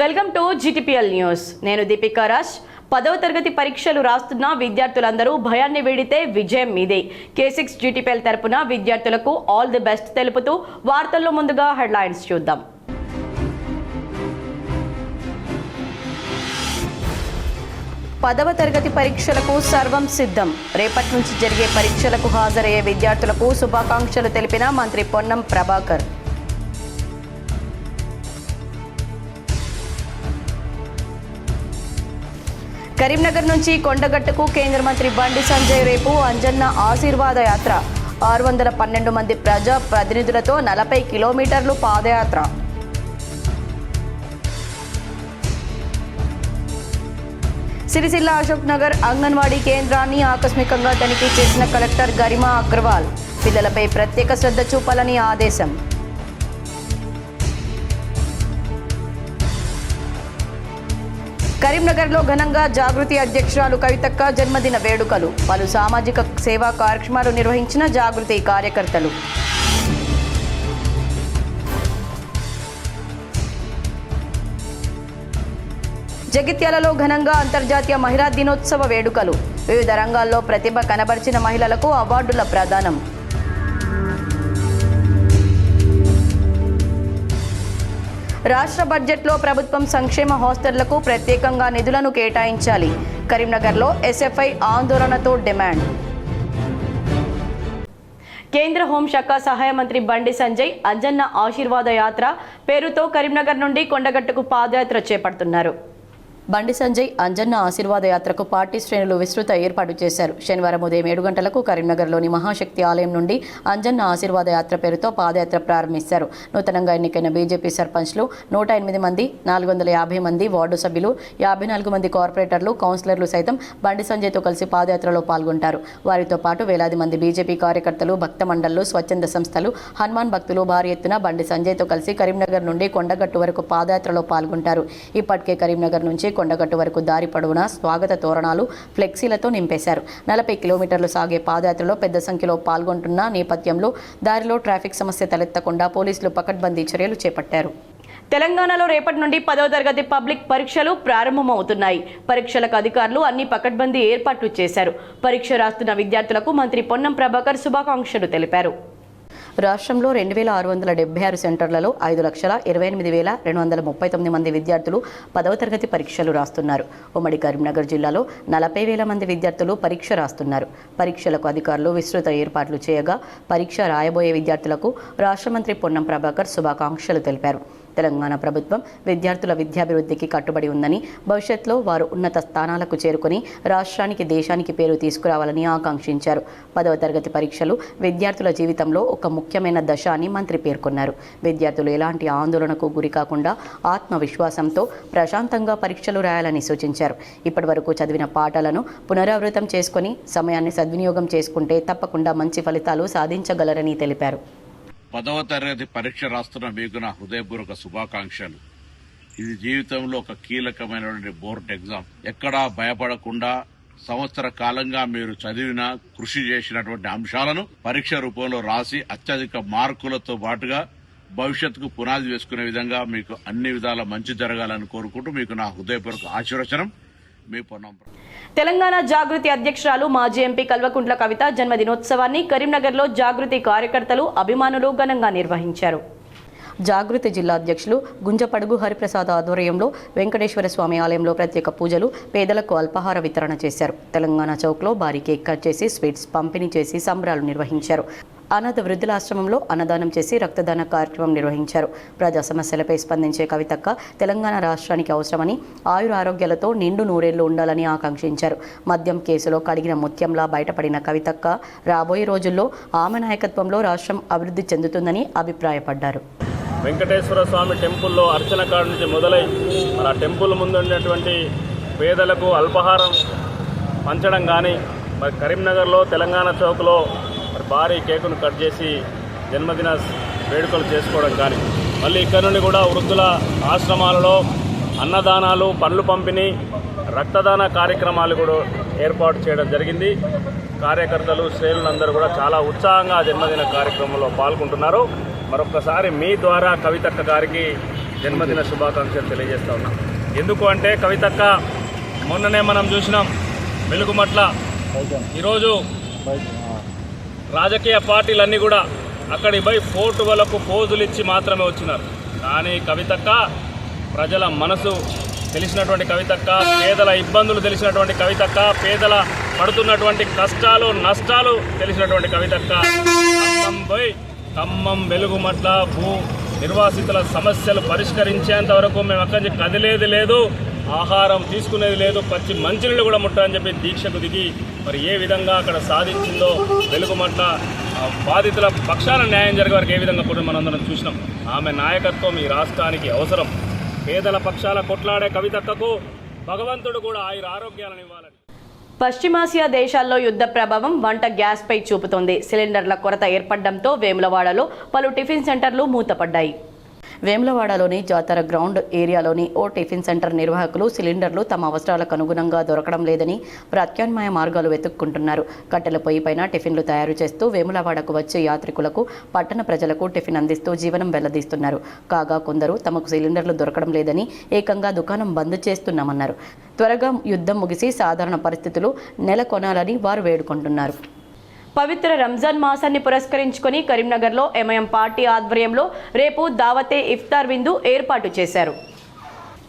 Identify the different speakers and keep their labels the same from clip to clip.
Speaker 1: Welcome to GTPL news. నేను దీపికా రాజ్. 10వ తరగతి పరీక్షలు రాస్తున్న విద్యార్థులందరూ భయాన్ని వీడితే విజయం మీదే. K6 GTPL తరపున విద్యార్థులకు ఆల్ ది బెస్ట్ తెలుపుతూ వార్తల్లో ముందుగా హెడ్లైన్స్ చూద్దాం. 10వ తరగతి పరీక్షలకు సర్వం సిద్ధం. రేపటి నుంచి జరిగే పరీక్షలకు హాజరయ్యే విద్యార్థులకు శుభాకాంక్షలు తెలిపిన మంత్రి పొన్నం ప్రభాకర్. కరీంనగర్ నుంచి కొండగట్టుకు కేంద్ర మంత్రి బండి సంజయ్ రేపు అంజన్న ఆశీర్వాద యాత్ర. 612 మంది ప్రజా ప్రతినిధులతో 40 కిలోమీటర్లు పాదయాత్ర. సిరిసిల్ల అశోక్ నగర్ అంగన్వాడీ కేంద్రాన్ని ఆకస్మికంగా తనిఖీ చేసిన కలెక్టర్ గరిమా అగ్రవాల్. పిల్లలపై ప్రత్యేక శ్రద్ధ చూపాలని ఆదేశం. కరీంనగర్లో ఘనంగా జాగృతి అధ్యక్షురాలు కవితక్క జన్మదిన వేడుకలు. పలు సామాజిక సేవా కార్యక్రమాలు నిర్వహించిన జాగృతి కార్యకర్తలు. జగిత్యాలలో ఘనంగా అంతర్జాతీయ మహిళా దినోత్సవ వేడుకలు. వివిధ రంగాల్లో ప్రతిభ కనబరిచిన మహిళలకు అవార్డుల ప్రదానం. రాష్ట్ర బడ్జెట్లో ప్రభుత్వం సంక్షేమ హాస్టళ్లకు ప్రత్యేకంగా నిధులను కేటాయించాలి. కరీంనగర్లో SFI ఆందోళనతో డిమాండ్. కేంద్ర హోంశాఖ సహాయ మంత్రి బండి సంజయ్ అంజన్న ఆశీర్వాద యాత్ర పేరుతో కరీంనగర్ నుండి కొండగట్టుకు పాదయాత్ర చేపడుతున్నారు. బండి సంజయ్ అంజన్న ఆశీర్వాద యాత్రకు పార్టీ శ్రేణులు విస్తృత ఏర్పాటు చేశారు. శనివారం ఉదయం 7 గంటలకు కరీంనగర్లోని మహాశక్తి ఆలయం నుండి అంజన్న ఆశీర్వాద యాత్ర పేరుతో పాదయాత్ర ప్రారంభిస్తారు. నూతనంగా ఎన్నికైన బీజేపీ సర్పంచ్లు 108 మంది, 450 మంది వార్డు సభ్యులు, 54 మంది కార్పొరేటర్లు, కౌన్సిలర్లు సైతం బండి సంజయ్తో కలిసి పాదయాత్రలో పాల్గొంటారు. వారితో పాటు వేలాది మంది బీజేపీ కార్యకర్తలు, భక్త మండళ్లు, స్వచ్ఛంద సంస్థలు, హనుమాన్ భక్తులు భారీ ఎత్తున బండి సంజయ్తో కలిసి కరీంనగర్ నుండి కొండగట్టు వరకు పాదయాత్రలో పాల్గొంటారు. ఇప్పటికే కరీంనగర్ నుంచి కొండగట్టు వరకు దారి పొడవునా స్వాగత తోరణాలు, ఫ్లెక్సీలతో నింపేశారు. 40 కిలోమీటర్లు సాగే పాదయాత్రలో పెద్ద సంఖ్యలో పాల్గొంటున్న నేపథ్యంలో దారిలో ట్రాఫిక్ సమస్య తలెత్తకుండా పోలీసులు పకడ్బందీ చర్యలు చేపట్టారు. తెలంగాణలో రేపటి నుండి 10వ తరగతి పబ్లిక్ పరీక్షలు ప్రారంభమవుతున్నాయి. పరీక్షలకు అధికారులు అన్ని పకడ్బందీ ఏర్పాట్లు చేశారు. పరీక్ష రాస్తున్న విద్యార్థులకు మంత్రి పొన్నం ప్రభాకర్ శుభాకాంక్షలు తెలిపారు. రాష్ట్రంలో 2676 సెంటర్లలో 5,28,239 మంది విద్యార్థులు 10వ తరగతి పరీక్షలు రాస్తున్నారు. ఉమ్మడి కరీంనగర్ జిల్లాలో 40,000 మంది విద్యార్థులు పరీక్ష రాస్తున్నారు. పరీక్షలకు అధికారులు విస్తృత ఏర్పాట్లు చేయగా పరీక్ష రాయబోయే విద్యార్థులకు రాష్ట్ర మంత్రి పొన్నం ప్రభాకర్ శుభాకాంక్షలు తెలిపారు. తెలంగాణ ప్రభుత్వం విద్యార్థుల విద్యాభివృద్ధికి కట్టుబడి ఉందని, భవిష్యత్తులో వారు ఉన్నత స్థానాలకు చేరుకుని రాష్ట్రానికి, దేశానికి పేరు తీసుకురావాలని ఆకాంక్షించారు. 10వ తరగతి పరీక్షలు విద్యార్థుల జీవితంలో ఒక ముఖ్యమైన దశ అని మంత్రి పేర్కొన్నారు. విద్యార్థులు ఎలాంటి ఆందోళనకు గురి కాకుండా ఆత్మవిశ్వాసంతో ప్రశాంతంగా పరీక్షలు రాయాలని సూచించారు. ఇప్పటివరకు చదివిన పాఠాలను పునరావృతం చేసుకుని సమయాన్ని సద్వినియోగం చేసుకుంటే తప్పకుండా మంచి ఫలితాలు సాధించగలరని తెలిపారు.
Speaker 2: 10వ తరగతి పరీక్ష రాస్తున్న మీకు నా హృదయపూర్వక శుభాకాంక్షలు. ఇది జీవితంలో ఒక కీలకమైనటువంటి బోర్డ్ ఎగ్జామ్. ఎక్కడా భయపడకుండా సంవత్సర కాలంగా మీరు చదివిన, కృషి చేసినటువంటి అంశాలను పరీక్ష రూపంలో రాసి అత్యధిక మార్కులతో పాటుగా భవిష్యత్తుకు పునాది వేసుకునే విధంగా మీకు అన్ని విధాల మంచి జరగాలని కోరుకుంటూ మీకు నా హృదయపూర్వక ఆశీర్వచనం. మీ పొన్నం.
Speaker 1: తెలంగాణ జాగృతి అధ్యక్షురాలు మాజీ ఎంపీ కల్వకుంట్ల కవిత జన్మదినోత్సవాన్ని కరీంనగర్లో జాగృతి కార్యకర్తలు, అభిమానులు ఘనంగా నిర్వహించారు. జాగృతి జిల్లా అధ్యక్షులు గుంజపడుగు హరిప్రసాద్ ఆధ్వర్యంలో వెంకటేశ్వర స్వామి ఆలయంలో ప్రత్యేక పూజలు, పేదలకు అల్పాహార వితరణ చేశారు. తెలంగాణ చౌక్లో భారీ కేక్ కట్ చేసి స్వీట్స్ పంపిణీ చేసి సంబరాలు నిర్వహించారు. అనాథ వృద్ధులాశ్రమంలో అన్నదానం చేసి రక్తదాన కార్యక్రమం నిర్వహించారు. ప్రజా సమస్యలపై స్పందించే కవితక్క తెలంగాణ రాష్ట్రానికి అవసరమని, ఆయుర ఆరోగ్యాలతో నిండు నూరేళ్లు ఉండాలని ఆకాంక్షించారు. మద్యం కేసులో కడిగిన ముత్యంలా బయటపడిన కవితక్క రాబోయే రోజుల్లో ఆమె నాయకత్వంలో రాష్ట్రం అభివృద్ధి చెందుతుందని అభిప్రాయపడ్డారు.
Speaker 3: వెంకటేశ్వర స్వామి టెంపుల్లో అర్చన కాడ నుంచి మొదలై మన టెంపుల్ ముందు ఉన్నటువంటి పేదలకు అల్పాహారం పంచడం కానీ, మరి కరీంనగర్లో తెలంగాణ చౌక్లో మరి భారీ కేకును కట్ చేసి జన్మదిన వేడుకలు చేసుకోవడం కానీ, మళ్ళీ ఇక్కడ నుండి కూడా వృద్ధుల ఆశ్రమాలలో అన్నదానాలు, పండ్లు పంపిణీ, రక్తదాన కార్యక్రమాలు కూడా ఏర్పాటు చేయడం జరిగింది. కార్యకర్తలు, శ్రేణులందరూ కూడా చాలా ఉత్సాహంగా జన్మదిన కార్యక్రమంలో పాల్గొంటున్నారు. మరొకసారి మీ ద్వారా కవితక్క గారికి జన్మదిన శుభాకాంక్షలు తెలియజేస్తా ఉన్నా. ఎందుకు అంటే కవితక్క మొన్ననే మనం చూసినాం వెలుగుమట్ల. ఈరోజు రాజకీయ పార్టీలన్నీ కూడా అక్కడికి పోయి ఫోటోలకు పోజులు ఇచ్చి మాత్రమే వచ్చినారు. కానీ కవితక్క ప్రజల మనసు తెలిసినటువంటి కవితక్క, పేదల ఇబ్బందులు తెలిసినటువంటి కవితక్క, పేదల పడుతున్నటువంటి కష్టాలు నష్టాలు తెలిసినటువంటి కవితక్క ఖమ్మం వెలుగుమట్ల భూ నిర్వాసితుల సమస్యలు పరిష్కరించేంత వరకు మేము అక్కడి నుంచి కదిలేది లేదు, ఆహారం తీసుకునేది లేదు, పచ్చి మంచినీళ్ళు కూడా ముట్టని చెప్పి దీక్షకు దిగి మరి ఏ విధంగా అక్కడ సాధించిందో వెలుగుమట్ల బాధితుల పక్షాన న్యాయం జరిగే వరకు ఏ విధంగా కూడా మనందరం చూసినాం. ఆమె నాయకత్వం ఈ రాష్ట్రానికి అవసరం. పేదల పక్షాల కొట్లాడే కవితక్కకు భగవంతుడు కూడా ఆయుర ఆరోగ్యాలను ఇవ్వాలని.
Speaker 1: పశ్చిమాసియా దేశాల్లో యుద్ధ ప్రభావం వంట గ్యాస్పై చూపుతోంది. సిలిండర్ల కొరత ఏర్పడడంతో వేములవాడలో పలు టిఫిన్ సెంటర్లు మూతపడ్డాయి. వేములవాడలోని జాతర గ్రౌండ్ ఏరియాలోని ఓ టిఫిన్ సెంటర్ నిర్వాహకులు సిలిండర్లు తమ అవసరాలకు అనుగుణంగా దొరకడం లేదని ప్రత్యామ్నాయ మార్గాలు వెతుక్కుంటున్నారు. కట్టెల పొయ్యిపైన టిఫిన్లు తయారు చేస్తూ వేములవాడకు వచ్చే యాత్రికులకు, పట్టణ ప్రజలకు టిఫిన్ అందిస్తూ జీవనం వెల్లదీస్తున్నారు. కాగా కొందరు తమకు సిలిండర్లు దొరకడం లేదని ఏకంగా దుకాణం బంద్ చేస్తున్నామన్నారు. త్వరగా యుద్ధం ముగిసి సాధారణ పరిస్థితులు నెలకొనాలని వారు వేడుకుంటున్నారు. పవిత్ర రంజాన్ మాసాన్ని పురస్కరించుకొని కరీంనగర్లో ఎంఐఎం పార్టీ ఆధ్వర్యంలో రేపు దావతే ఇఫ్తార్ విందు ఏర్పాటు చేశారు.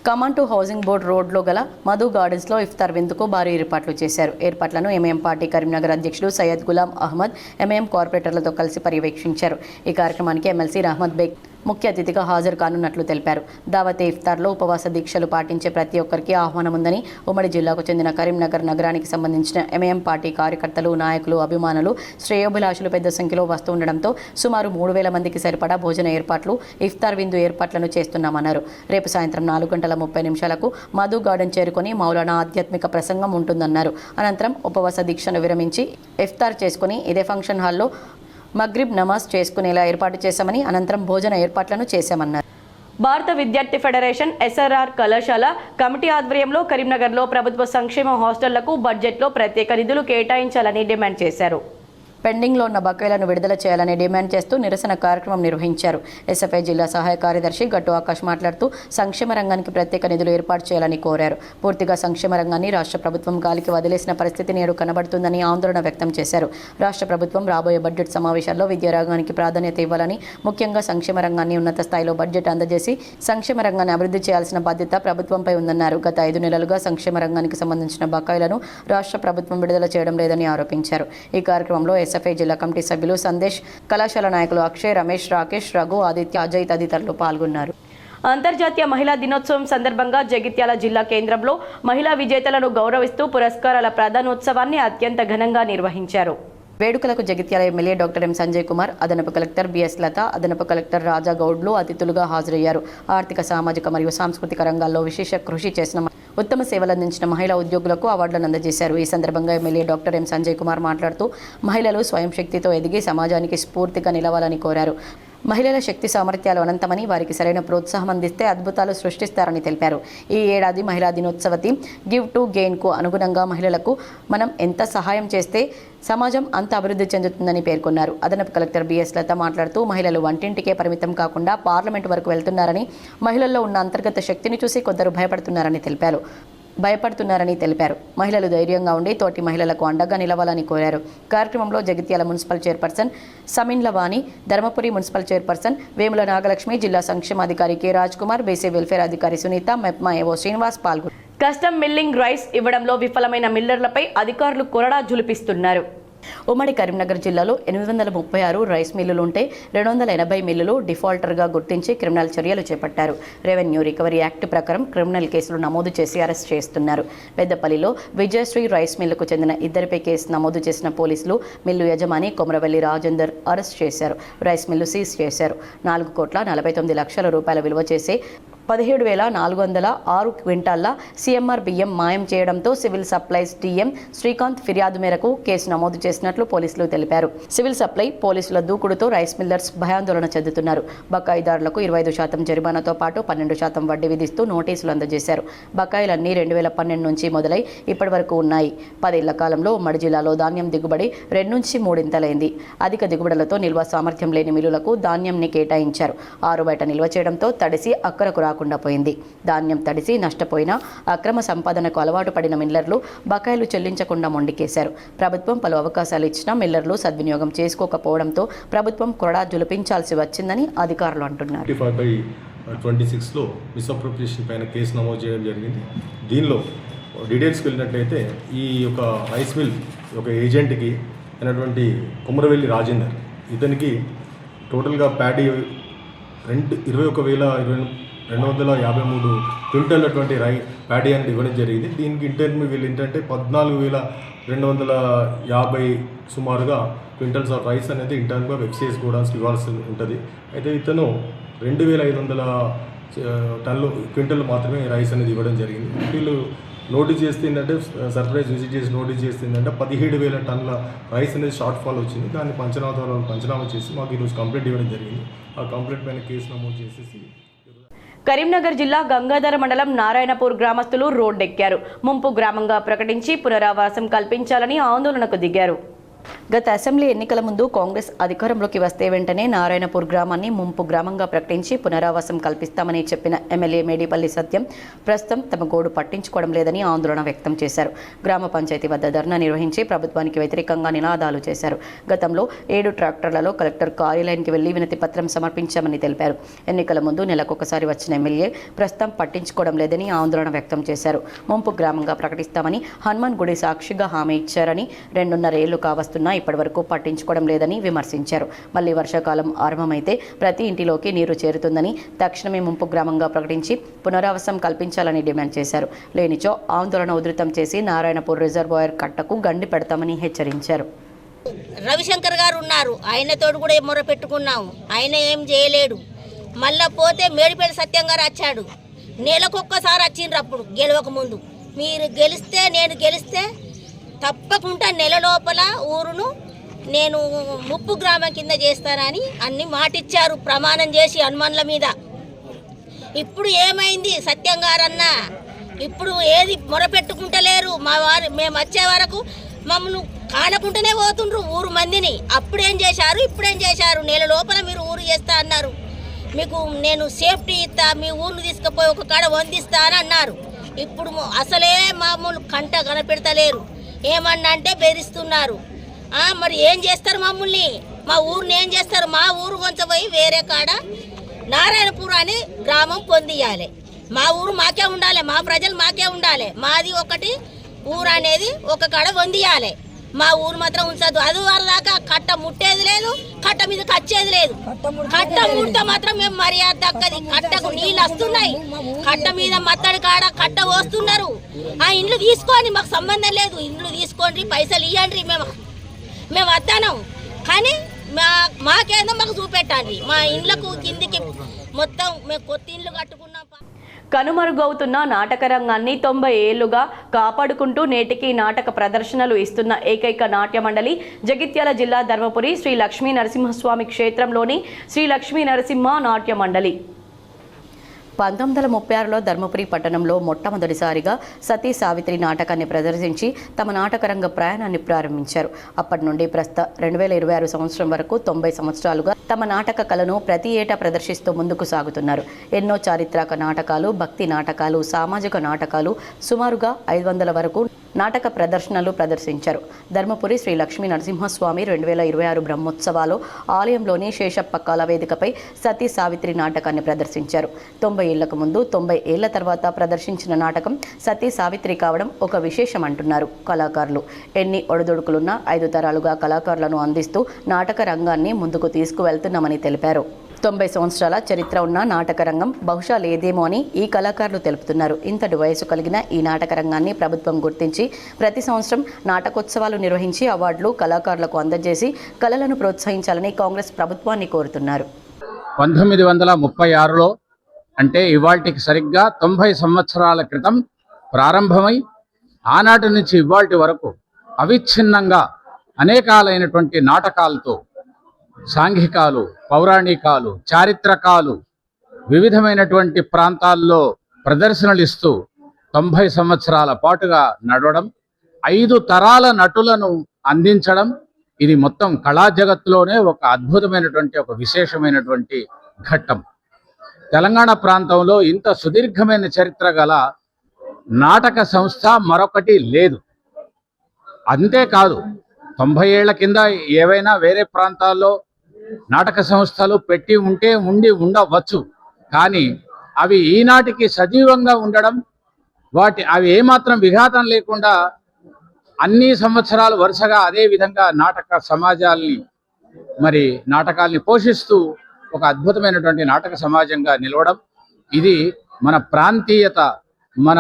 Speaker 1: కమాన్ టు హౌసింగ్ బోర్డ్ రోడ్లో గల మధు గార్డెన్స్లో ఇఫ్తార్ విందుకు భారీ ఏర్పాట్లు చేశారు. ఏర్పాట్లను ఎంఐఎం పార్టీ కరీంనగర్ అధ్యక్షుడు సయ్యద్ గులాం అహ్మద్ ఎంఐఎం కార్పొరేటర్లతో కలిసి పర్యవేక్షించారు. ఈ కార్యక్రమానికి ఎమ్మెల్సీ రహమద్ బేగ్ ముఖ్య అతిథిగా హాజరు కానున్నట్లు తెలిపారు. దావతే ఇఫ్తార్లో ఉపవాస దీక్షలు పాటించే ప్రతి ఒక్కరికి ఆహ్వానం ఉందని ఉమ్మడి జిల్లాకు చెందిన కరీంనగర్ నగరానికి సంబంధించిన ఎంఐఎం పార్టీ కార్యకర్తలు, నాయకులు, అభిమానులు, శ్రేయోభిలాషులు పెద్ద సంఖ్యలో వస్తూ ఉండడంతో సుమారు 3,000 మందికి సరిపడా భోజన ఏర్పాట్లు, ఇఫ్తార్ విందు ఏర్పాట్లను చేస్తున్నామన్నారు. రేపు సాయంత్రం 4:30 మధు గార్డెన్ చేరుకొని మౌలానా ఆధ్యాత్మిక ప్రసంగం ఉంటుందన్నారు. అనంతరం ఉపవాస దీక్షను విరమించి ఇఫ్తార్ చేసుకుని ఇదే ఫంక్షన్ హాల్లో మగ్రిబ్ నమాజ్ చేసుకునేలా ఏర్పాటు చేశామని, అనంతరం భోజన ఏర్పాట్లను చేశామన్నారు. భారత విద్యార్థి ఫెడరేషన్ ఎస్ఆర్ఆర్ కళాశాల కమిటీ ఆధ్వర్యంలో కరీంనగర్లో ప్రభుత్వ సంక్షేమ హాస్టళ్లకు బడ్జెట్లో ప్రత్యేక నిధులు కేటాయించాలని డిమాండ్ చేశారు. పెండింగ్లో ఉన్న బకాయిలను విడుదల చేయాలని డిమాండ్ చేస్తూ నిరసన కార్యక్రమం నిర్వహించారు. ఎస్ఎఫ్ఐ జిల్లా సహాయ కార్యదర్శి గట్టు ఆకాష్ మాట్లాడుతూ సంక్షేమ రంగానికి ప్రత్యేక నిధులు ఏర్పాటు చేయాలని కోరారు. పూర్తిగా సంక్షేమ రంగాన్ని రాష్ట్ర ప్రభుత్వం గాలికి వదిలేసిన పరిస్థితి నేడు కనబడుతుందని ఆందోళన వ్యక్తం చేశారు. రాష్ట్ర ప్రభుత్వం రాబోయే బడ్జెట్ సమావేశాల్లో విద్యారంగానికి ప్రాధాన్యత ఇవ్వాలని, ముఖ్యంగా సంక్షేమ రంగాన్ని ఉన్నత స్థాయిలో బడ్జెట్ అందజేసి సంక్షేమ రంగాన్ని అభివృద్ధి చేయాల్సిన బాధ్యత ప్రభుత్వంపై ఉందన్నారు. గత 5 నెలలుగా సంక్షేమ రంగానికి సంబంధించిన బకాయిలను రాష్ట్ర ప్రభుత్వం విడుదల చేయడం లేదని ఆరోపించారు. ఈ కార్యక్రమంలో ఎస్ఎఫ్ఐ జిల్లా కమిటీ సభ్యులు సందేశ్, కళాశాల నాయకులు అక్షయ్, రమేష్, రాకేష్, రఘు, ఆదిత్య, అజయ్ తదితరులు పాల్గొన్నారు. అంతర్జాతీయ మహిళా దినోత్సవం సందర్భంగా జగిత్యాల జిల్లా కేంద్రంలో మహిళా విజేతలను గౌరవిస్తూ పురస్కారాల ప్రదానోత్సవాన్ని అత్యంత ఘనంగా నిర్వహించారు. వేడుకలకు Jagtial MLA doctor M Sanjay Kumar, అదనపు కలెక్టర్ బిఎస్ లత, అదనపు కలెక్టర్ రాజా గౌడ్లు అతిథులుగా హాజరయ్యారు. ఆర్థిక, సామాజిక మరియు సాంస్కృతిక రంగాల్లో విశేష కృషి చేసిన ఉత్తమ సేవలందించిన మహిళా ఉద్యోగులకు అవార్డులను అందజేశారు. ఈ సందర్భంగా MLA doctor M Sanjay Kumar మాట్లాడుతూ మహిళలు స్వయం శక్తితో ఎదిగి సమాజానికి స్ఫూర్తిగా నిలవాలని కోరారు. మహిళల శక్తి సామర్థ్యాలు అనంతమని, వారికి సరైన ప్రోత్సాహం అందిస్తే అద్భుతాలు సృష్టిస్తారని తెలిపారు. ఈ ఏడాది మహిళా దినోత్సవ థీమ్ గివ్ టు గెయిన్కు అనుగుణంగా మహిళలకు మనం ఎంత సహాయం చేస్తే సమాజం అంత అభివృద్ధి చెందుతుందని పేర్కొన్నారు. అదనపు కలెక్టర్ బిఎస్ లత మాట్లాడుతూ మహిళలు వంటింటికే పరిమితం కాకుండా పార్లమెంటు వరకు వెళ్తున్నారని, మహిళల్లో ఉన్న అంతర్గత శక్తిని చూసి కొందరు భయపడుతున్నారని తెలిపారు. మహిళలు ధైర్యంగా ఉండి తోటి మహిళలకు అండగా నిలవాలని కోరారు. కార్యక్రమంలో జగిత్యాల మున్సిపల్ చైర్పర్సన్ సమీన్ల వాణి, ధర్మపురి మున్సిపల్ చైర్పర్సన్ వేముల నాగలక్ష్మి, జిల్లా సంక్షేమాధికారి K Raj Kumar, BC welfare అధికారి సునీత, మెప్మా ఏవో శ్రీనివాస్ పాల్గొన్నారు. కస్టమ్ మిల్లింగ్ రైస్ ఇవ్వడంలో విఫలమైన మిల్లర్లపై అధికారులు కొరడా జులిపిస్తున్నారు. ఉమ్మడి కరీంనగర్ జిల్లాలో 836 రైస్ మిల్లులుంటే 280 మిల్లులు డిఫాల్టర్గా గుర్తించి క్రిమినల్ చర్యలు చేపట్టారు. రెవెన్యూ రికవరీ యాక్ట్ ప్రకారం క్రిమినల్ కేసులు నమోదు చేసి అరెస్ట్ చేస్తున్నారు. పెద్దపల్లిలో విజయశ్రీ రైస్ మిల్లుకు చెందిన 2 కేసు నమోదు చేసిన పోలీసులు మిల్లు యజమాని కొమరవెల్లి రాజేందర్ అరెస్ట్ చేశారు. రైస్ మిల్లు సీజ్ చేశారు. 4,49,00,000 రూపాయల విలువ చేసే 17,406 క్వింటాళ్ల సీఎంఆర్ బియ్యం మాయం చేయడంతో సివిల్ సప్లైస్ డిఎం శ్రీకాంత్ ఫిర్యాదు మేరకు కేసు నమోదు చేసినట్లు పోలీసులు తెలిపారు. సివిల్ సప్లై పోలీసుల దూకుడుతో రైస్ మిల్లర్స్ భయాందోళన చెందుతున్నారు. బకాయిదారులకు 25% జరిమానాతో పాటు 12% వడ్డీ విధిస్తూ నోటీసులు అందజేశారు. బకాయిలన్నీ 2012 నుంచి మొదలై ఇప్పటి వరకు ఉన్నాయి. 10 ఏళ్ల కాలంలో ఉమ్మడి జిల్లాలో ధాన్యం దిగుబడి 2 నుంచి 3 అధిక దిగుబడులతో నిల్వ సామర్థ్యం లేని మిల్లులకు ధాన్యంని కేటాయించారు. ఆరుబయట నిల్వ చేయడంతో తడిసి అక్కరకు రాకుండా పోయింది. ధాన్యం తడిసి నష్టపోయినా అక్రమ సంపాదనకు అలవాటు పడిన మిల్లర్లు బకాయిలు చెల్లించకుండా మొండికేశారు. ప్రభుత్వం పలు అవకాశాలు ఇచ్చినా మిల్లర్లు సద్వినియోగం చేసుకోకపోవడంతో ప్రభుత్వం కొరడా జులిపించాల్సి వచ్చిందని అధికారులు అంటున్నారు.
Speaker 4: 26లో మిస్అప్రోప్రియేషన్ పైన కేసు నమోదు చేయడం జరిగింది. దీనిలో డీటెయిల్స్కి వెళ్ళినట్లయితే ఈ యొక్క రైస్ మిల్ ఒక ఏజెంట్కి అయినటువంటి కుమరవెల్లి రాజేందర్, ఇతనికి టోటల్గా ప్యాడీ 21,253 క్వింటల్ ప్యాడీ అనేది ఇవ్వడం జరిగింది. దీనికి ఇంటర్వ్యూ వీళ్ళు ఏంటంటే 14,250 సుమారుగా క్వింటల్స్ ఆఫ్ రైస్ అనేది ఇంటర్న్గా వెబ్సైట్స్ గోడౌన్స్కి ఇవ్వాల్సి ఉంటుంది. అయితే ఇతను 2,500 టన్నులు క్వింటల్ మాత్రమే రైస్ అనేది ఇవ్వడం జరిగింది. వీళ్ళు నోటీస్ చేస్తే ఏంటంటే సర్ప్రైజ్ విజిట్ చేసి నోటీస్ చేస్తే ఏంటంటే 17,000 టన్నుల రైస్ అనేది షార్ట్ ఫాల్ వచ్చింది. దాన్ని పంచనామా చేసి మాకు ఈరోజు కంప్లైంట్ ఇవ్వడం జరిగింది. ఆ కంప్లైంట్ పైన కేసు నమోదు చేసేసి
Speaker 1: కరీంనగర్ జిల్లా గంగాధర మండలం నారాయణపూర్ గ్రామస్తులు రోడ్డెక్కారు. ముంపు గ్రామంగా ప్రకటించి పునరావాసం కల్పించాలని ఆందోళనకు దిగారు. గత అసెంబ్లీ ఎన్నికల ముందు కాంగ్రెస్ అధికారంలోకి వస్తే వెంటనే నారాయణపూర్ గ్రామాన్ని ముంపు గ్రామంగా ప్రకటించి పునరావాసం కల్పిస్తామని చెప్పిన ఎమ్మెల్యే మేడిపల్లి సత్యం ప్రస్తుతం తమ గోడు పట్టించుకోవడం లేదని ఆందోళన వ్యక్తం చేశారు. గ్రామ పంచాయతీ వద్ద ధర్నా నిర్వహించి ప్రభుత్వానికి వ్యతిరేకంగా నినాదాలు చేశారు. గతంలో 7 ట్రాక్టర్లలో కలెక్టర్ కార్యాలయానికి వెళ్లి వినతి పత్రం సమర్పించామని తెలిపారు. ఎన్నికల ముందు నెలకొకసారి వచ్చిన ఎమ్మెల్యే ప్రస్తుతం పట్టించుకోవడం లేదని ఆందోళన వ్యక్తం చేశారు. ముంపు గ్రామంగా ప్రకటిస్తామని హనుమాన్ గుడి సాక్షిగా హామీ ఇచ్చారని 2.5 ఏళ్లు కావస్తున్నా ఇప్పటి వరకు పట్టించుకోవడం లేదని విమర్శించారు. మళ్లీ వర్షాకాలం ఆరంభమైతే ప్రతి ఇంటిలోకి నీరు చేరుతుందని తక్షణమే ముంపు గ్రామంగా ప్రకటించి పునరావాసం కల్పించాలని డిమాండ్ చేశారు. లేనిచో ఆందోళన ఉధృతం చేసి నారాయణపూర్ రిజర్వాయర్ కట్టకు గండి పెడతామని హెచ్చరించారు.
Speaker 5: రవిశంకర్ గారు ఉన్నారు, ఆయనతోడు కూడా మొర పెట్టుకున్నాము, ఆయన ఏం చేయలేడు. మళ్ళా పోతే మేడిపల్లి సత్యం గారు వచ్చాడు, నెలకొక్కసారి వచ్చిండ్రు. అప్పుడు గెలవక ముందు మీరు గెలిస్తే నేను గెలిస్తే తప్పకుండా నెల లోపల ఊరును నేను ముప్పు గ్రామం కింద చేస్తానని అన్ని మాటిచ్చారు, ప్రమాణం చేసి హనుమాన్ల మీద. ఇప్పుడు ఏమైంది సత్యం గారన్నా? ఇప్పుడు ఏది మొరపెట్టుకుంటలేరు. మేము వచ్చే వరకు మమ్మల్ని కానకుంటూనే పోతుండ్రు ఊరు మందిని. అప్పుడేం చేశారు, ఇప్పుడేం చేశారు? నెల లోపల మీరు ఊరు చేస్తా అన్నారు, మీకు నేను సేఫ్టీ ఇస్తా, మీ ఊరిని తీసుకుపోయి ఒక కాడ వందిస్తా అని అన్నారు. ఇప్పుడు అసలే మామూలు కంట కనపెడతలేరు. ఏమన్నా అంటే బెదిరిస్తున్నారు. మరి ఏం చేస్తారు మమ్మల్ని? మా ఊరిని ఏం చేస్తారు? మా ఊరు కొంచెం పోయి వేరే కాడ నారాయణపూర్ అని గ్రామం పొందియాలి. మా ఊరు మాకే ఉండాలి, మా ప్రజలు మాకే ఉండాలి. మాది ఒకటి ఊరు అనేది ఒక కాడ పొందియాలి. మా ఊరు మాత్రం ఉంచదు. అది వారి దాకా కట్ట ముట్టేది లేదు, కట్ట మీద కచ్చేది లేదు. కట్ట ముట్ట మాత్రం మేము మర్యాద దక్కది. కట్టకు నీళ్ళు వస్తున్నాయి, కట్ట మీద మత్తడి కాడ కట్ట పోస్తున్నారు. ఆ ఇండ్లు తీసుకోండి, మాకు సంబంధం లేదు. ఇండ్లు తీసుకోండి, పైసలు ఇవ్వండి, మేము వద్దాను. కానీ మాకేందో మాకు చూపెట్టండి. మా ఇండ్లకు కిందికి మొత్తం మేము కొత్త ఇండ్లు కట్టుకున్నాం.
Speaker 1: కనుమరుగవుతున్న నాటక రంగాన్ని 90 ఏళ్లుగా కాపాడుకుంటూ నేటికి నాటక ప్రదర్శనలు ఇస్తున్న ఏకైక నాట్య మండలి జగిత్యాల జిల్లా ధర్మపురి శ్రీ లక్ష్మీ నరసింహస్వామి క్షేత్రంలోని శ్రీ లక్ష్మీ నరసింహ నాట్య మండలి 1936లో ధర్మపురి పట్టణంలో మొట్టమొదటిసారిగా సతీ సావిత్రి నాటకాన్ని ప్రదర్శించి తమ నాటకరంగ ప్రయాణాన్ని ప్రారంభించారు. అప్పటి నుండి ప్రస్తుత 2026 సంవత్సరం వరకు 90 సంవత్సరాలుగా తమ నాటక కళను ప్రతి ఏటా ప్రదర్శిస్తూ ముందుకు సాగుతున్నారు. ఎన్నో చారిత్రక నాటకాలు, భక్తి నాటకాలు, సామాజిక నాటకాలు, సుమారుగా 500 వరకు నాటక ప్రదర్శనలు ప్రదర్శించారు. ధర్మపురి శ్రీ లక్ష్మీ నరసింహస్వామి 2026 బ్రహ్మోత్సవాలు ఆలయంలోని శేషప్ప కళ వేదికపై సతీ సావిత్రి నాటకాన్ని ప్రదర్శించారు. 90 ఏళ్లకు ముందు 90 ఏళ్ల తర్వాత ప్రదర్శించిన నాటకం సతీ సావిత్రి కావడం ఒక విశేషం అంటున్నారు కళాకారులు. ఎన్ని ఒడిదుడుకులున్నా 5 తరాలుగా కళాకారులను అందిస్తూ నాటక రంగాన్ని ముందుకు తీసుకువెళ్తున్నామని తెలిపారు. 90 సంవత్సరాల చరిత్ర ఉన్న నాటక రంగం బహుశా లేదేమో అని ఈ కళాకారులు తెలుపుతున్నారు. ఇంతటి వయసు కలిగిన ఈ నాటక రంగాన్ని ప్రభుత్వం గుర్తించి ప్రతి సంవత్సరం నాటకోత్సవాలు నిర్వహించి అవార్డులు కళాకారులకు అందజేసి కళలను ప్రోత్సహించాలని కాంగ్రెస్ ప్రభుత్వాన్ని కోరుతున్నారు.
Speaker 6: 1936లో అంటే ఇవాల్టికి సరిగ్గా 90 సంవత్సరాల క్రితం ప్రారంభమై ఆనాటి నుంచి ఇవాల్టి వరకు అవిచ్ఛిన్నంగా అనేకాలైనటువంటి నాటకాలతో సాంఘికాలు, పౌరాణికాలు, చారిత్రకాలు వివిధమైనటువంటి ప్రాంతాల్లో ప్రదర్శనలు ఇస్తూ 90 సంవత్సరాల పాటుగా నడవడం, 5 తరాల నటులను అందించడం, ఇది మొత్తం కళా జగత్తులోనే ఒక అద్భుతమైనటువంటి ఒక విశేషమైనటువంటి ఘట్టం. తెలంగాణ ప్రాంతంలో ఇంత సుదీర్ఘమైన చరిత్ర గల నాటక సంస్థ మరొకటి లేదు. అంతేకాదు 90 ఏళ్ల కింద ఏవైనా వేరే ప్రాంతాల్లో నాటక సంస్థలు పెట్టి ఉండి ఉండవచ్చు, కానీ అవి ఈనాటికి సజీవంగా ఉండడం, అవి ఏమాత్రం విఘాతం లేకుండా అన్ని సంవత్సరాలు వరుసగా అదే విధంగా నాటక సమాజాల్ని నాటకాల్ని పోషిస్తూ ఒక అద్భుతమైనటువంటి నాటక సమాజంగా నిలవడం, ఇది మన ప్రాంతీయత, మన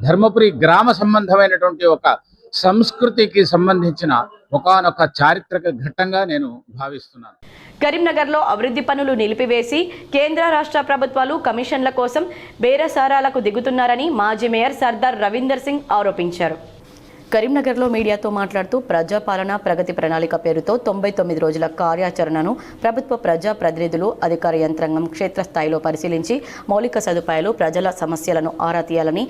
Speaker 6: ధర్మపురి గ్రామ సంబంధమైనటువంటి ఒక సంస్కృతికి సంబంధించిన ఒకానొక చారిత్రక ఘట్టంగా నేను భావిస్తున్నాను.
Speaker 1: కరీంనగర్లో అభివృద్ధి పనులు నిలిపివేసి కేంద్ర రాష్ట్ర ప్రభుత్వాలు కమిషన్ల కోసం బేరసారాలకు దిగుతున్నారని మాజీ మేయర్ సర్దార్ రవీందర్ సింగ్ ఆరోపించారు. కరీంనగర్లో మీడియాతో మాట్లాడుతూ ప్రజాపాలన ప్రగతి ప్రణాళిక పేరుతో 99 రోజుల కార్యాచరణను ప్రభుత్వ ప్రజా ప్రతినిధులు, అధికార యంత్రాంగం క్షేత్రస్థాయిలో పరిశీలించి మౌలిక సదుపాయాలు, ప్రజల సమస్యలను ఆరా తీయాలని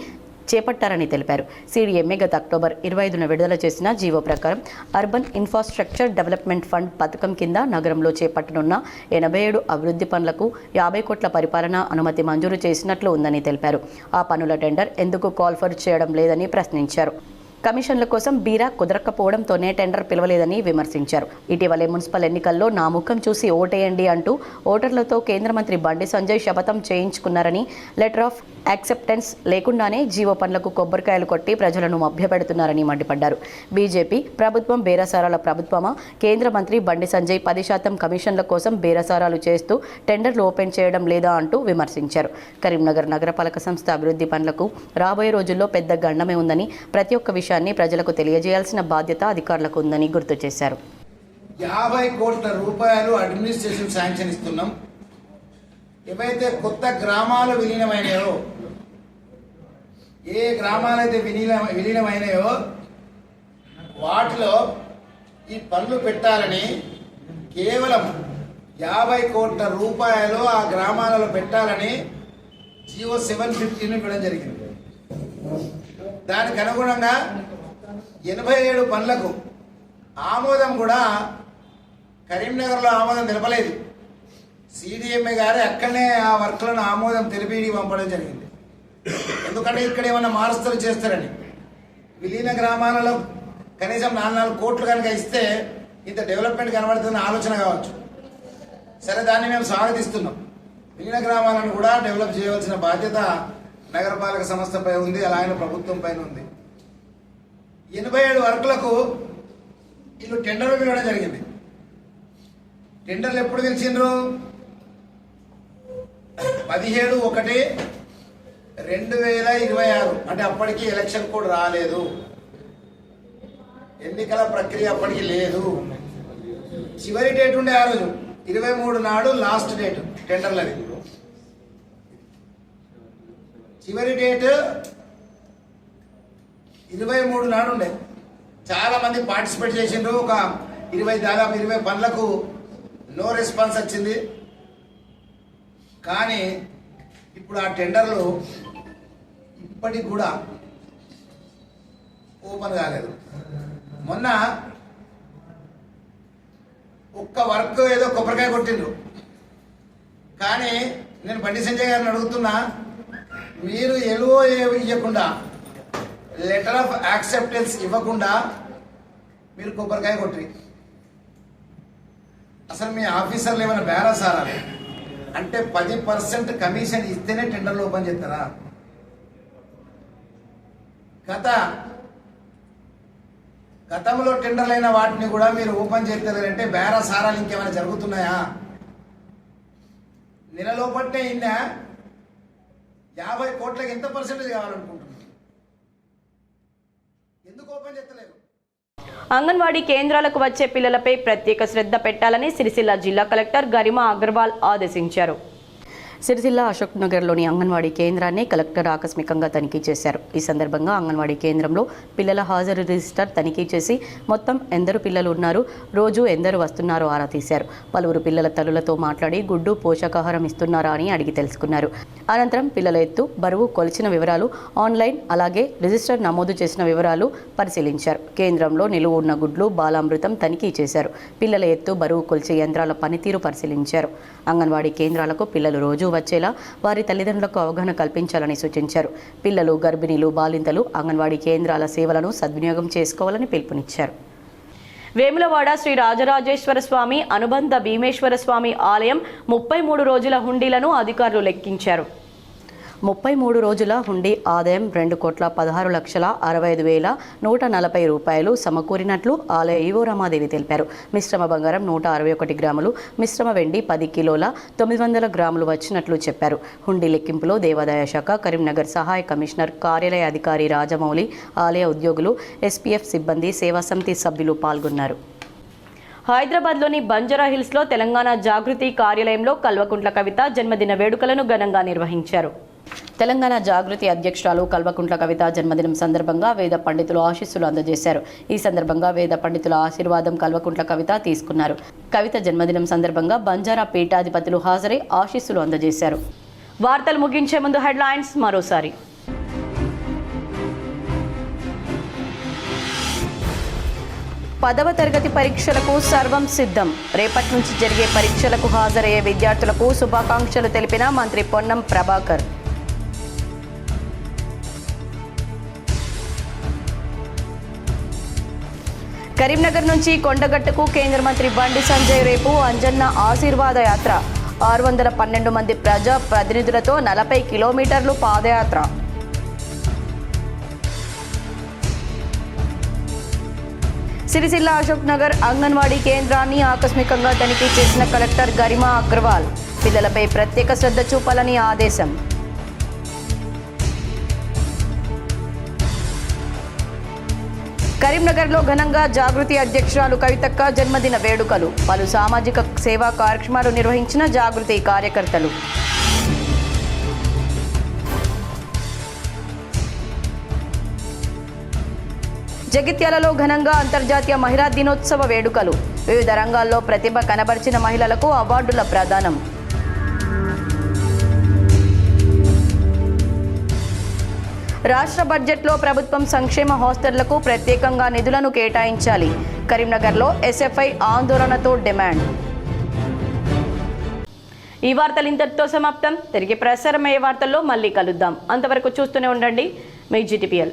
Speaker 1: చేపట్టారని తెలిపారు. CDMA గత అక్టోబర్ 25న విడుదల చేసిన జీవో ప్రకారం అర్బన్ ఇన్ఫ్రాస్ట్రక్చర్ డెవలప్మెంట్ ఫండ్ పథకం కింద నగరంలో చేపట్టనున్న 87 అభివృద్ధి పనులకు 50 కోట్ల పరిపాలనా అనుమతి మంజూరు చేసినట్లు ఉందని తెలిపారు. ఆ పనుల టెండర్ ఎందుకు కాల్ఫర్ చేయడం లేదని ప్రశ్నించారు. కమిషన్ల కోసం బీరా కుదరకపోవడంతోనే టెండర్ పిలవలేదని విమర్శించారు. ఇటీవలే మున్సిపల్ ఎన్నికల్లో నా ముఖం చూసి ఓటేయండి అంటూ ఓటర్లతో కేంద్ర మంత్రి బండి సంజయ్ శపథం చేయించుకున్నారని, లెటర్ ఆఫ్ యాక్సెప్టెన్స్ లేకుండానే జీవో పనులకు కొబ్బరికాయలు కొట్టి ప్రజలను మభ్యపెడుతున్నారని మండిపడ్డారు. బీజేపీ ప్రభుత్వం బేరసారాల ప్రభుత్వమా? కేంద్ర మంత్రి బండి సంజయ్ 10% కమిషన్ల కోసం బేరసారాలు చేస్తూ టెండర్లు ఓపెన్ చేయడం లేదా అంటూ విమర్శించారు. కరీంనగర్ నగరపాలక సంస్థ అభివృద్ధి పనులకు రాబోయే రోజుల్లో పెద్ద గండమే ఉందని, ప్రతి ఒక్క విషయాన్ని ప్రజలకు తెలియజేయాల్సిన బాధ్యత అధికారులకు ఉందని గుర్తు చేశారు.
Speaker 7: 50 కోట్ల రూపాయలు అడ్మినిస్ట్రేషన్ శాంక్షన్ ఇస్తున్నాం. ఏవైతే కొత్త గ్రామాలు విలీనమైనాయో, ఏ గ్రామాలైతే విలీనమైనాయో వాటిలో ఈ పనులు పెట్టాలని కేవలం 50 కోట్ల రూపాయలు ఆ గ్రామాలలో పెట్టాలని జీవో 715 ఇవ్వడం జరిగింది. దానికి అనుగుణంగా 87 పనులకు ఆమోదం కూడా కరీంనగర్లో ఆమోదం తెలపలేదు. CDMA గారు అక్కడనే ఆ వర్క్లను ఆమోదం తెలిపి పంపడం జరిగింది. ఎందుకంటే ఇక్కడ ఏమన్నా మారుస్తలు చేస్తారని. విలీన గ్రామాలలో కనీసం 4 కోట్లు కనుక ఇస్తే ఇంత డెవలప్మెంట్ కనబడుతున్న ఆలోచన కావచ్చు. సరే, దాన్ని మేము స్వాగతిస్తున్నాం. విలీన గ్రామాలను కూడా డెవలప్ చేయవలసిన బాధ్యత నగరపాలక సంస్థపై ఉంది, అలాగే ప్రభుత్వం పైన ఉంది. 87 వర్కులకు వీళ్ళు టెండర్లు పిలవడం జరిగింది. టెండర్లు ఎప్పుడు పిలిచిండ్రు? 17/1/2026, అంటే అప్పటికి ఎలక్షన్ కోడ్ రాలేదు, ఎన్నికల ప్రక్రియ అప్పటికి లేదు. చివరి డేట్ ఉండే ఆ రోజు 23 నాడు లాస్ట్ డేట్ టెండర్లది. చివరి డేట్ 23 నాడు ఉండే. చాలా మంది పార్టిసిపేట్ చేసిండ్రు. ఒక దాదాపు 20 పనులకు నో రెస్పాన్స్ వచ్చింది. కానీ ఇప్పుడు ఆ టెండర్లు ఇప్పటికి కూడా ఓపెన్ కాలేదు. మొన్న ఒక్క వర్క్ ఏదో కొబ్బరికాయ కొట్టిండ్రు. కానీ నేను బండి సంజయ్ గారిని అడుగుతున్నా, మీరు LOA ఇవ్వకుండా, లెటర్ ఆఫ్ యాక్సెప్టెన్స్ ఇవ్వకుండా మీరు కొబ్బరికాయ కొట్టి, అసలు మీ ఆఫీసర్లు ఏమైనా బేరసారా? అంటే 10% కమిషన్ ఇస్తేనే టెండర్లు ఓపెన్ చేస్తారా? గతంలో టెండర్లు అయిన వాటిని కూడా మీరు ఓపెన్ చేస్తారంటే బేరసారాలు ఇంకేమైనా జరుగుతున్నాయా? నెలలోపట్టే ఇన్నా 50 కోట్లకి ఎంత పర్సెంటేజ్ కావాలనుకుంటున్నారు? ఎందుకు ఓపెన్ చేస్తలేరు?
Speaker 1: అంగన్వాడీ కేంద్రాలకు వచ్చే పిల్లలపై ప్రత్యేక శ్రద్ధ పెట్టాలని సిరిసిల్ల జిల్లా కలెక్టర్ గరిమా అగర్వాల్ ఆదేశించారు. సిరిసిల్ల అశోక్ నగర్లోని అంగన్వాడీ కేంద్రాన్ని కలెక్టర్ ఆకస్మికంగా తనిఖీ చేశారు. ఈ సందర్భంగా అంగన్వాడీ కేంద్రంలో పిల్లల హాజరు రిజిస్టర్ తనిఖీ చేసి మొత్తం ఎందరు పిల్లలు ఉన్నారు, రోజు ఎందరు వస్తున్నారో ఆరా తీశారు. పలువురు పిల్లల తల్లులతో మాట్లాడి గుడ్డు పోషకాహారం ఇస్తున్నారా అని అడిగి తెలుసుకున్నారు. అనంతరం పిల్లల ఎత్తు, బరువు కొలిచిన వివరాలు, ఆన్లైన్ అలాగే రిజిస్టర్ నమోదు చేసిన వివరాలు పరిశీలించారు. కేంద్రంలో నిలువ ఉన్న గుడ్లు, బాలామృతం తనిఖీ చేశారు. పిల్లల ఎత్తు, బరువు కొలిచే యంత్రాల పనితీరు పరిశీలించారు. అంగన్వాడీ కేంద్రాలకు పిల్లలు రోజు వచ్చేలా వారి తల్లిదండ్రులకు అవగాహన కల్పించాలని సూచించారు. పిల్లలు, గర్భిణీలు, బాలింతలు అంగన్వాడీ కేంద్రాల సేవలను సద్వినియోగం చేసుకోవాలని పిలుపునిచ్చారు. వేములవాడ శ్రీ రాజరాజేశ్వర స్వామి అనుబంధ భీమేశ్వర స్వామి ఆలయం 33 రోజుల హుండీలను అధికారులు లెక్కించారు. 33 రోజుల హుండీ ఆదాయం 2,16,65,140 రూపాయలు సమకూరినట్లు ఆలయ ఈవో రమాదేవి తెలిపారు. మిశ్రమ బంగారం 161 గ్రాములు, మిశ్రమ వెండి 10 కిలోల 900 గ్రాములు వచ్చినట్లు చెప్పారు. హుండీ లెక్కింపులో దేవాదాయ శాఖ, కరీంనగర్ సహాయ కమిషనర్ కార్యాలయ అధికారి రాజమౌళి, ఆలయ ఉద్యోగులు, ఎస్పీఎఫ్ సిబ్బంది, సేవా సమితి సభ్యులు పాల్గొన్నారు. హైదరాబాద్లోని బంజారా హిల్స్లో తెలంగాణ జాగృతి కార్యాలయంలో కల్వకుంట్ల కవిత జన్మదిన వేడుకలను ఘనంగా నిర్వహించారు. తెలంగాణ జాగృతి అధ్యక్షురాలు కల్వకుంట్ల కవిత జన్మదినం సందర్భంగా వేద పండితులు ఆశీస్సులు అందజేశారు. ఈ సందర్భంగా వేద పండితుల ఆశీర్వాదం కల్వకుంట్ల కవిత తీసుకున్నారు. కవిత జన్మదినం సందర్భంగా బంజారా పీఠాధిపతులు హాజరై ఆశీస్సులు అందజేశారు. వార్తలు ముగించే ముందు హెడ్లైన్స్ మరోసారి. 10వ తరగతి పరీక్షలకు సర్వం సిద్ధం. రేపటి నుంచి జరిగే పరీక్షలకు హాజరయ్యే విద్యార్థులకు శుభాకాంక్షలు తెలిపిన మంత్రి పొన్నం ప్రభాకర్. కరీంనగర్ నుంచి కొండగట్టుకు కేంద్ర మంత్రి బండి సంజయ్ రేపు అంజన్న ఆశీర్వాద యాత్ర. 612 మంది ప్రజా ప్రతినిధులతో 40 కిలోమీటర్లు పాదయాత్ర. సిరిసిల్ల అశోక్ నగర్ అంగన్వాడీ కేంద్రాన్ని ఆకస్మికంగా తనిఖీ చేసిన కలెక్టర్ గరిమా అగ్రవాల్. పిల్లలపై ప్రత్యేక శ్రద్ధ చూపాలని ఆదేశం. కరీంనగర్లో ఘనంగా జాగృతి అధ్యక్షురాలు కవితక్క జన్మదిన వేడుకలు. పలు సామాజిక సేవా కార్యక్రమాలు నిర్వహించిన జాగృతి కార్యకర్తలు. జగిత్యాలలో ఘనంగా అంతర్జాతీయ మహిళా దినోత్సవ వేడుకలు. వివిధ రంగాల్లో ప్రతిభ కనబరిచిన మహిళలకు అవార్డుల ప్రదానం. రాష్ట్ర బడ్జెట్లో ప్రభుత్వం సంక్షేమ హాస్టళ్లకు ప్రత్యేకంగా నిధులను కేటాయించాలి. కరీంనగర్లో ఎస్ఎఫ్ఐ ఆందోళనతో డిమాండ్. ఈ వార్తలు ఇంతటితో సమాప్తం. తిరిగి ప్రసారమయ్యే వార్తల్లో మళ్ళీ కలుద్దాం. అంతవరకు చూస్తూనే ఉండండి మీ GTPL.